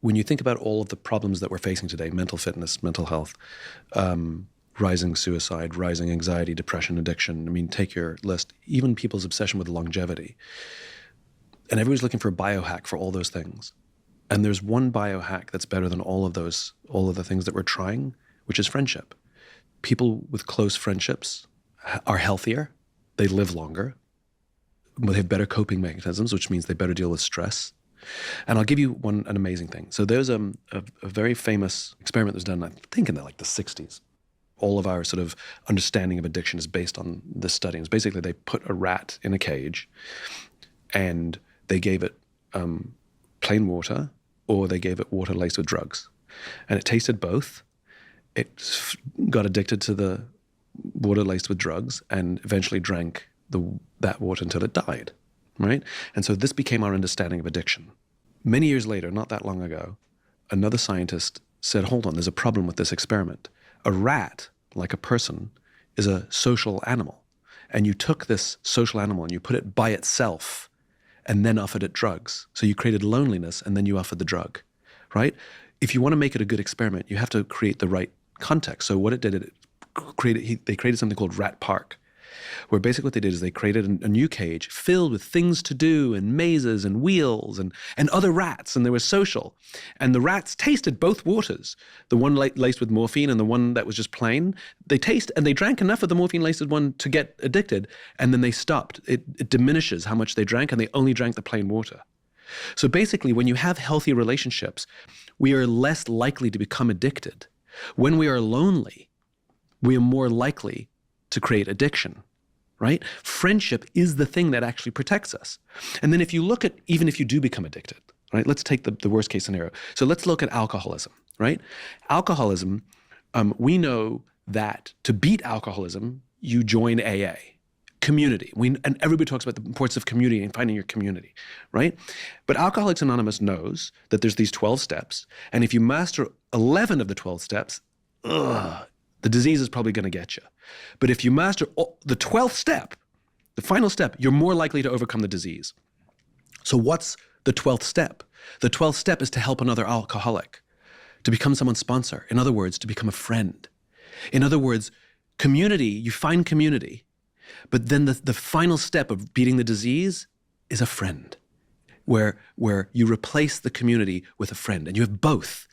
when you think about all of the problems that we're facing today, mental fitness, mental health, rising suicide, rising anxiety, depression, addiction, I mean, take your list, even people's obsession with longevity. And everybody's looking for a biohack for all those things. And there's one biohack that's better than all of the things that we're trying, which is friendship. People with close friendships are healthier, they live longer, they have better coping mechanisms, which means they better deal with stress. And I'll give you an amazing thing. So there's a very famous experiment that was done, I think in the 60s. All of our sort of understanding of addiction is based on this study. It's basically they put a rat in a cage and they gave it plain water or they gave it water laced with drugs. And it tasted both. It got addicted to the water laced with drugs and eventually drank that water until it died, right? And so this became our understanding of addiction. Many years later, not that long ago, another scientist said, hold on, there's a problem with this experiment. A rat, like a person, is a social animal. And you took this social animal and you put it by itself and then offered it drugs. So you created loneliness and then you offered the drug, right? If you want to make it a good experiment, you have to create the right context. So what it did, they created something called Rat Park, where basically what they did is they created a new cage filled with things to do and mazes and wheels and other rats, and they were social. And the rats tasted both waters, the one laced with morphine and the one that was just plain. They drank enough of the morphine-laced one to get addicted, and then they stopped. It diminishes how much they drank, and they only drank the plain water. So basically, when you have healthy relationships, we are less likely to become addicted. When we are lonely, we are more likely to create addiction, right? Friendship is the thing that actually protects us. And then if you look at, even if you do become addicted, right? Let's take the worst case scenario. So let's look at alcoholism, right? Alcoholism, we know that to beat alcoholism, you join AA, community. And everybody talks about the importance of community and finding your community, right? But Alcoholics Anonymous knows that there's these 12 steps, and if you master 11 of the 12 steps, the disease is probably going to get you. But if you master the 12th step, the final step, you're more likely to overcome the disease. So what's the 12th step? The 12th step is to help another alcoholic, to become someone's sponsor. In other words, to become a friend. In other words, community, you find community, but then the final step of beating the disease is a friend, where you replace the community with a friend, and you have both.